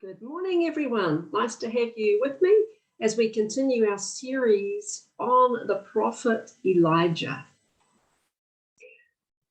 Good morning, everyone. Nice to have you with me as we continue our series on the prophet Elijah.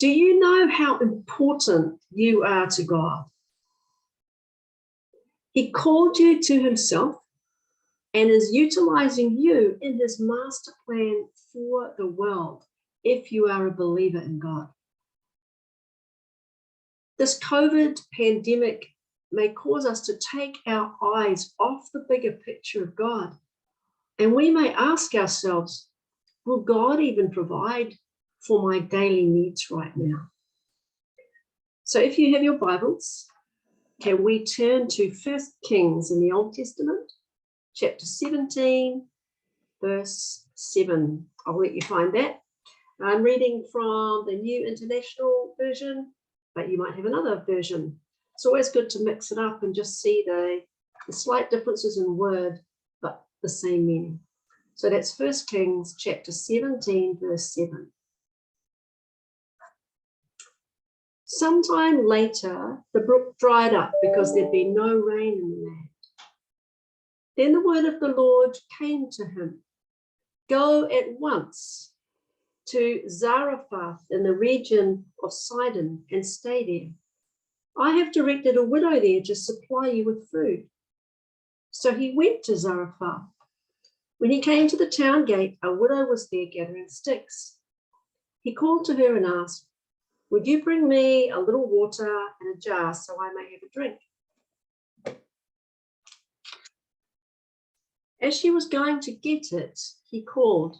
Do you know how important you are to God? He called you to himself and is utilizing you in his master plan for the world if you are a believer in God. This COVID pandemic may cause us to take our eyes off the bigger picture of God. And we may ask ourselves, will God even provide for my daily needs right now? So if you have your Bibles, can we turn to 1 Kings in the Old Testament, chapter 17, verse 7. I'll let you find that. I'm reading from the New International Version, but you might have another version. It's always good to mix it up and just see the slight differences in word, but the same meaning. So that's 1 Kings chapter 17, verse 7. Sometime later, the brook dried up because there'd been no rain in the land. Then the word of the Lord came to him. Go at once to Zarephath in the region of Sidon and stay there. I have directed a widow there to supply you with food. So he went to Zarephath. When he came to the town gate, a widow was there gathering sticks. He called to her and asked, would you bring me a little water in a jar so I may have a drink? As she was going to get it, he called,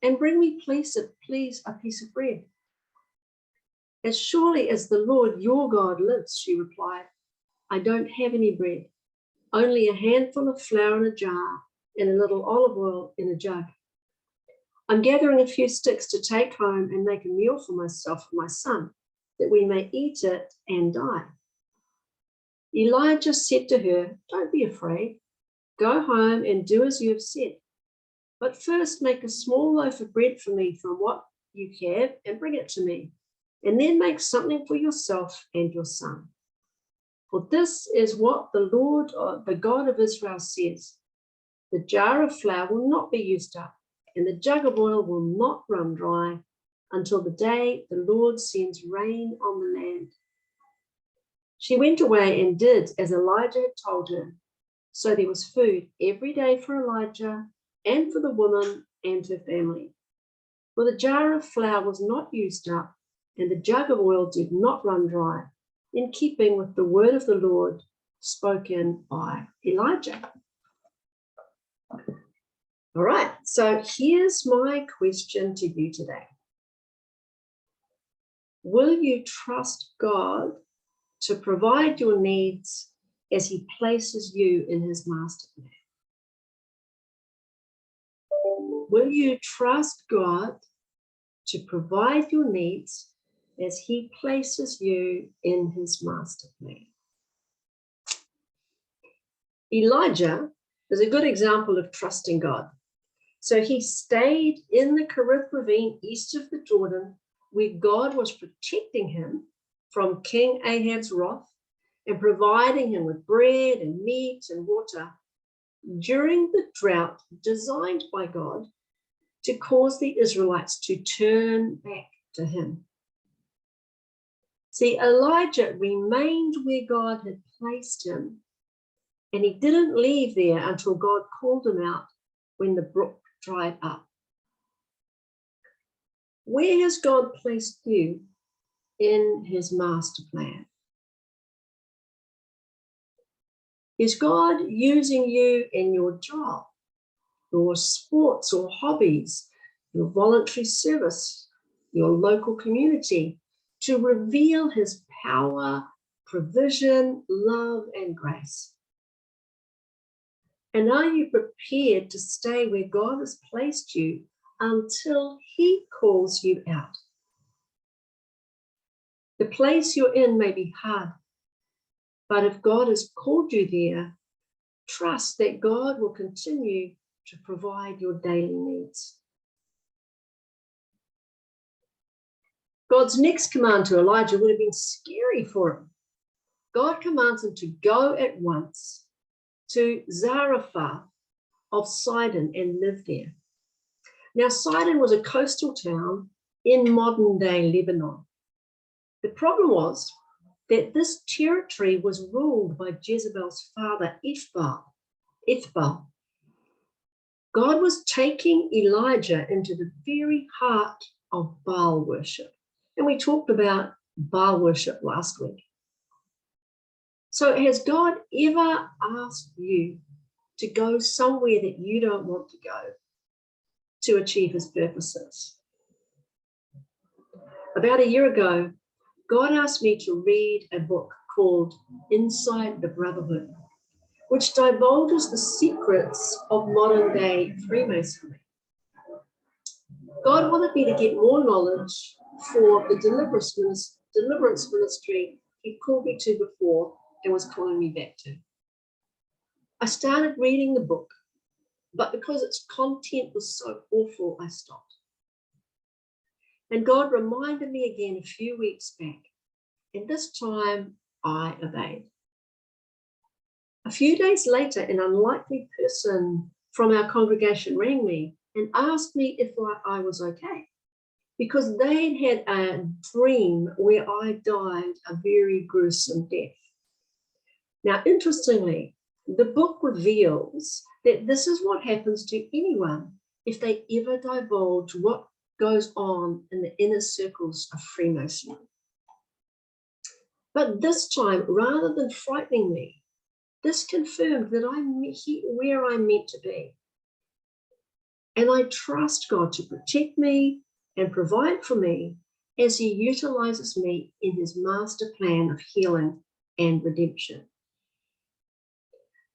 and bring me please a piece of bread. As surely as the Lord your God lives, she replied, I don't have any bread, only a handful of flour in a jar and a little olive oil in a jug. I'm gathering a few sticks to take home and make a meal for myself and my son, that we may eat it and die. Elijah said to her, don't be afraid. Go home and do as you have said. But first make a small loaf of bread for me from what you have and bring it to me. And then make something for yourself and your son. For this is what the Lord, the God of Israel says. The jar of flour will not be used up, and the jug of oil will not run dry until the day the Lord sends rain on the land. She went away and did as Elijah had told her. So there was food every day for Elijah and for the woman and her family. For the jar of flour was not used up, and the jug of oil did not run dry, in keeping with the word of the Lord spoken by Elijah. All right, so here's my question to you today. Will you trust God to provide your needs as he places you in his master plan? Will you trust God to provide your needs as he places you in his master plan? Elijah is a good example of trusting God. So he stayed in the Kerith ravine east of the Jordan, where God was protecting him from King Ahab's wrath and providing him with bread and meat and water during the drought designed by God to cause the Israelites to turn back to him. See, Elijah remained where God had placed him, and he didn't leave there until God called him out when the brook dried up. Where has God placed you in his master plan? Is God using you in your job, your sports or hobbies, your voluntary service, your local community, to reveal his power, provision, love, and grace? And are you prepared to stay where God has placed you until he calls you out? The place you're in may be hard, but if God has called you there, trust that God will continue to provide your daily needs. God's next command to Elijah would have been scary for him. God commands him to go at once to Zarephath of Sidon and live there. Now, Sidon was a coastal town in modern-day Lebanon. The problem was that this territory was ruled by Jezebel's father, Ethbaal. God was taking Elijah into the very heart of Baal worship. And we talked about Baal worship last week. So has God ever asked you to go somewhere that you don't want to go to achieve his purposes? About a year ago, God asked me to read a book called Inside the Brotherhood, which divulges the secrets of modern day Freemasonry. God wanted me to get more knowledge for the deliverance ministry he called me to before and was calling me back to. I started reading the book, but because its content was so awful, I stopped. And God reminded me again a few weeks back, and this time I obeyed. A few days later, an unlikely person from our congregation rang me and asked me if I was okay, because they'd had a dream where I died a very gruesome death. Now, interestingly, the book reveals that this is what happens to anyone if they ever divulge what goes on in the inner circles of Freemasonry. But this time, rather than frightening me, this confirmed that I'm where I'm meant to be. And I trust God to protect me and provide for me as he utilizes me in his master plan of healing and redemption.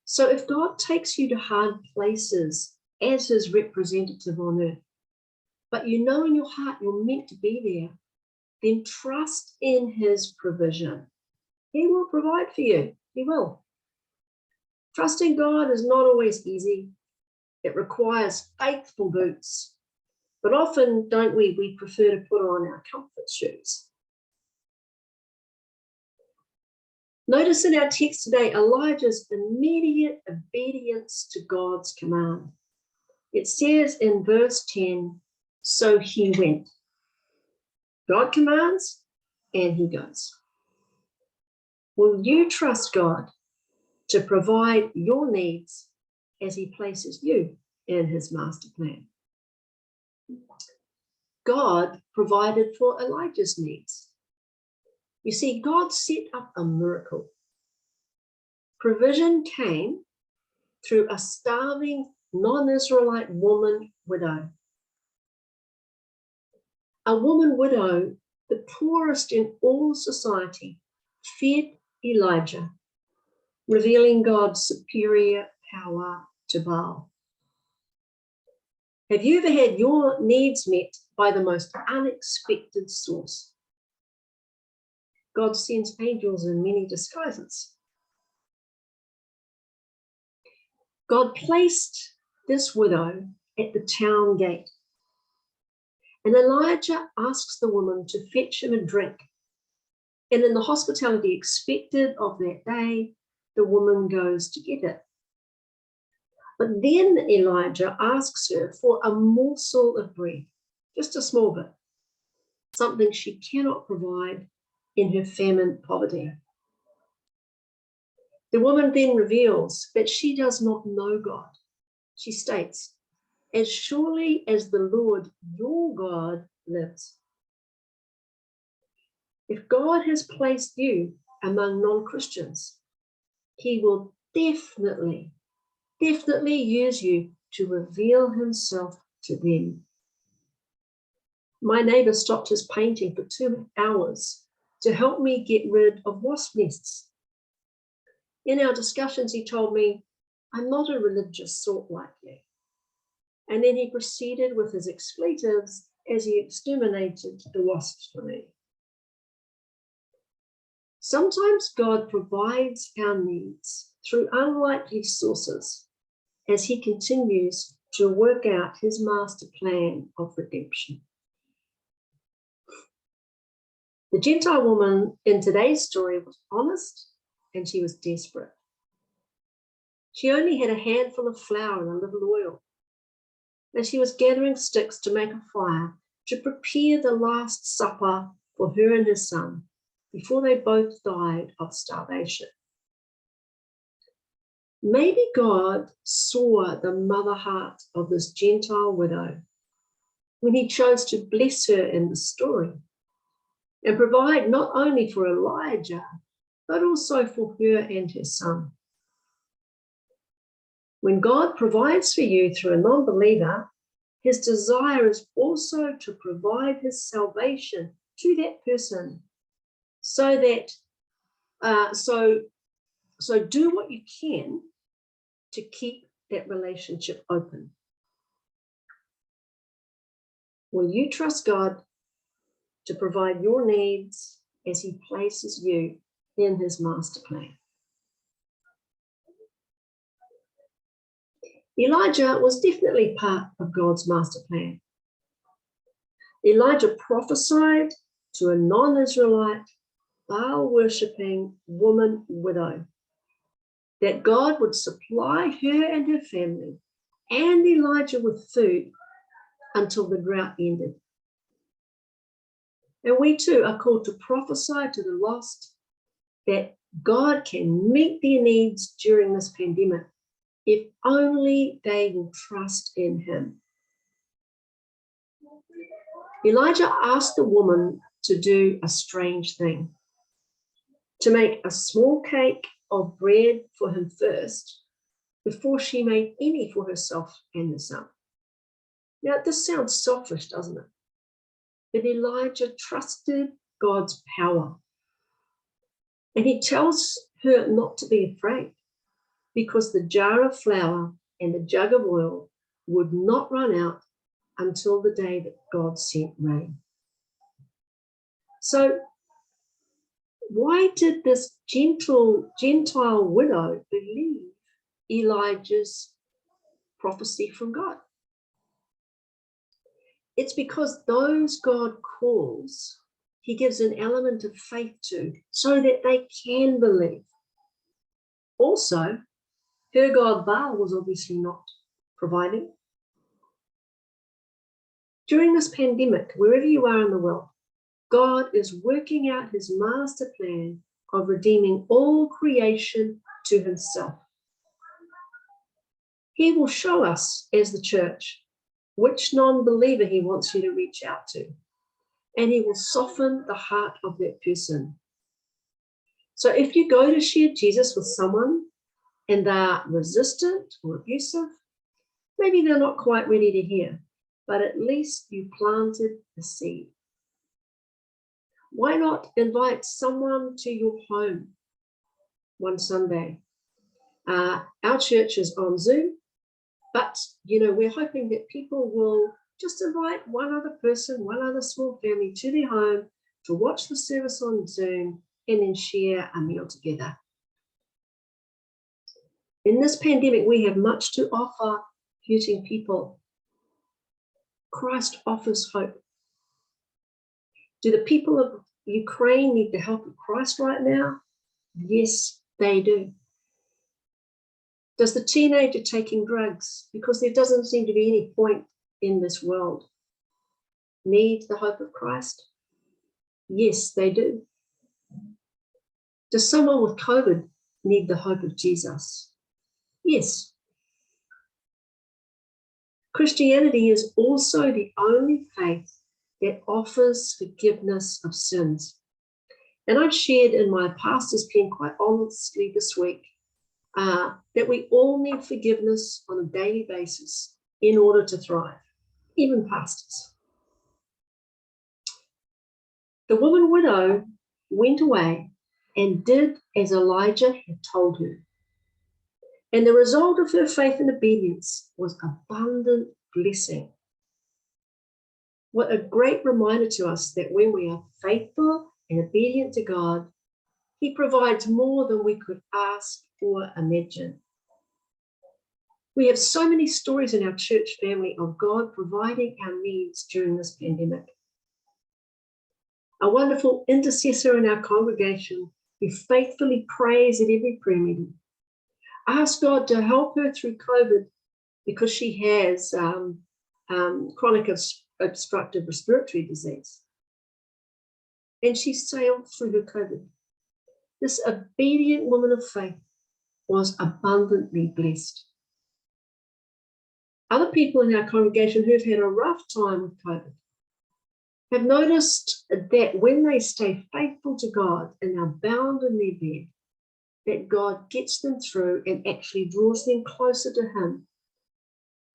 So if God takes you to hard places as his representative on earth, but you know in your heart you're meant to be there, then trust in his provision. He will provide for you. He will. Trusting God is not always easy. It requires faithful boots. But often, don't we prefer to put on our comfort shoes. Notice in our text today, Elijah's immediate obedience to God's command. It says in verse 10, so he went. God commands, and he goes. Will you trust God to provide your needs as he places you in his master plan? God provided for Elijah's needs. You see, God set up a miracle. Provision came through a starving non-Israelite woman widow. A woman widow, the poorest in all society, fed Elijah, revealing God's superior power to Baal. Have you ever had your needs met by the most unexpected source? God sends angels in many disguises. God placed this widow at the town gate, and Elijah asks the woman to fetch him a drink. And in the hospitality expected of that day, the woman goes to get it. But then Elijah asks her for a morsel of bread, just a small bit, something she cannot provide in her famine poverty. The woman then reveals that she does not know God. She states, as surely as the Lord your God lives. If God has placed you among non-Christians, he will definitely use you to reveal himself to them. My neighbor stopped his painting for 2 hours to help me get rid of wasp nests. In our discussions, he told me, I'm not a religious sort like you. And then he proceeded with his expletives as he exterminated the wasps for me. Sometimes God provides our needs through unlikely sources as he continues to work out his master plan of redemption. The Gentile woman in today's story was honest and she was desperate. She only had a handful of flour and a little oil, and she was gathering sticks to make a fire to prepare the last supper for her and her son before they both died of starvation. Maybe God saw the mother heart of this Gentile widow when he chose to bless her in the story and provide not only for Elijah, but also for her and her son. When God provides for you through a non-believer, his desire is also to provide his salvation to that person, so that so do what you can to keep that relationship open. Will you trust God to provide your needs as he places you in his master plan? Elijah was definitely part of God's master plan. Elijah prophesied to a non-Israelite, Baal-worshipping woman widow that God would supply her and her family and Elijah with food until the drought ended. And we too are called to prophesy to the lost that God can meet their needs during this pandemic if only they will trust in him. Elijah asked the woman to do a strange thing, to make a small cake of bread for him first, before she made any for herself and her son. Now, this sounds selfish, doesn't it? But Elijah trusted God's power. And he tells her not to be afraid, because the jar of flour and the jug of oil would not run out until the day that God sent rain. So why did this Gentile widow believe Elijah's prophecy from God? It's because those God calls, he gives an element of faith to, so that they can believe. Also, her God Baal was obviously not providing. During this pandemic, wherever you are in the world, God is working out his master plan of redeeming all creation to himself. He will show us as the church which non-believer he wants you to reach out to, and he will soften the heart of that person. So if you go to share Jesus with someone and they're resistant or abusive, maybe they're not quite ready to hear, but at least you planted the seed. Why not invite someone to your home one Sunday? Our church is on Zoom, but we're hoping that people will just invite one other person, one other small family to their home to watch the service on Zoom and then share a meal together. In this pandemic, we have much to offer hurting people. Christ offers hope. Do the people of Ukraine need the help of Christ right now? Yes, they do. Does the teenager taking drugs, because there doesn't seem to be any point in this world, need the hope of Christ? Yes, they do. Does someone with COVID need the hope of Jesus? Yes. Christianity is also the only faith that offers forgiveness of sins. And I've shared in my pastor's pen quite honestly this week that we all need forgiveness on a daily basis in order to thrive, even pastors. The woman widow went away and did as Elijah had told her. And the result of her faith and obedience was abundant blessing. What a great reminder to us that when we are faithful and obedient to God, he provides more than we could ask or imagine. We have so many stories in our church family of God providing our needs during this pandemic. A wonderful intercessor in our congregation who faithfully prays at every prayer meeting. Ask God to help her through COVID because she has chronic obstructive respiratory disease. And she sailed through her COVID. This obedient woman of faith was abundantly blessed. Other people in our congregation who've had a rough time with COVID have noticed that when they stay faithful to God and are bound in their bed, that God gets them through and actually draws them closer to Him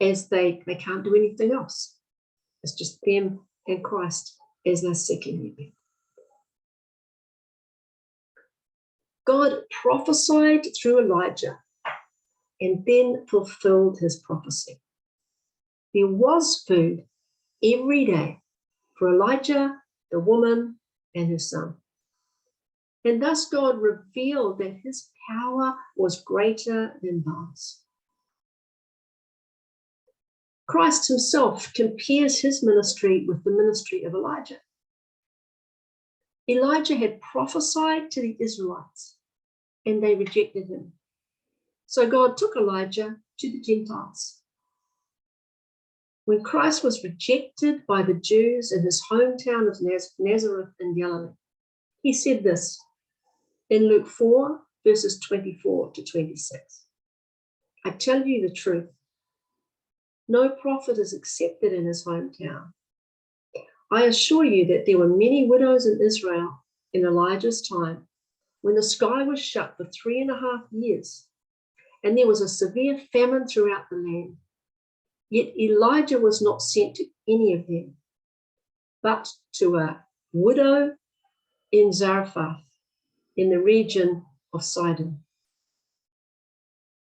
as they can't do anything else. It's just them and Christ as they're sick in their bed. God prophesied through Elijah and then fulfilled his prophecy. There was food every day for Elijah, the woman, and her son. And thus God revealed that his power was greater than Baal's. Christ himself compares his ministry with the ministry of Elijah. Elijah had prophesied to the Israelites, and they rejected him. So God took Elijah to the Gentiles. When Christ was rejected by the Jews in his hometown of Nazareth in Galilee, he said this in Luke 4, verses 24 to 26. I tell you the truth, no prophet is accepted in his hometown. I assure you that there were many widows in Israel in Elijah's time when the sky was shut for 3.5 years, and there was a severe famine throughout the land. Yet Elijah was not sent to any of them, but to a widow in Zarephath in the region of Sidon.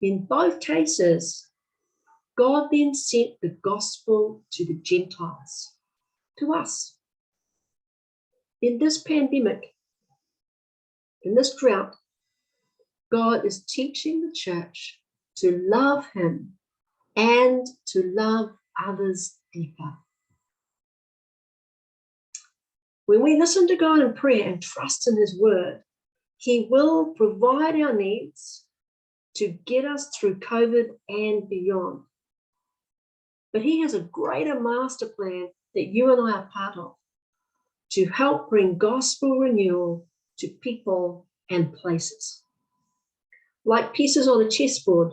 In both cases, God then sent the gospel to the Gentiles, to us. In this pandemic, in this drought, God is teaching the church to love him and to love others deeper. When we listen to God in prayer and trust in his word, he will provide our needs to get us through COVID and beyond. But he has a greater master plan that you and I are part of to help bring gospel renewal to people and places. Like pieces on a chessboard,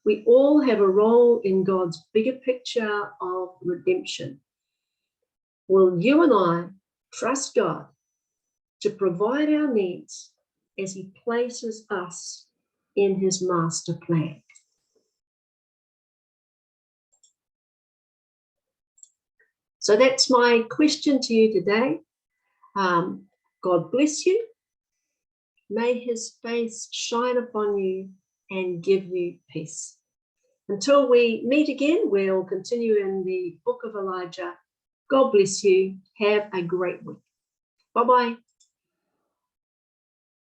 we all have a role in God's bigger picture of redemption. Will you and I trust God to provide our needs as he places us in his master plan? So that's my question to you today. God bless you. May his face shine upon you and give you peace. Until we meet again, we'll continue in the book of Elijah. God bless you. Have a great week. Bye-bye.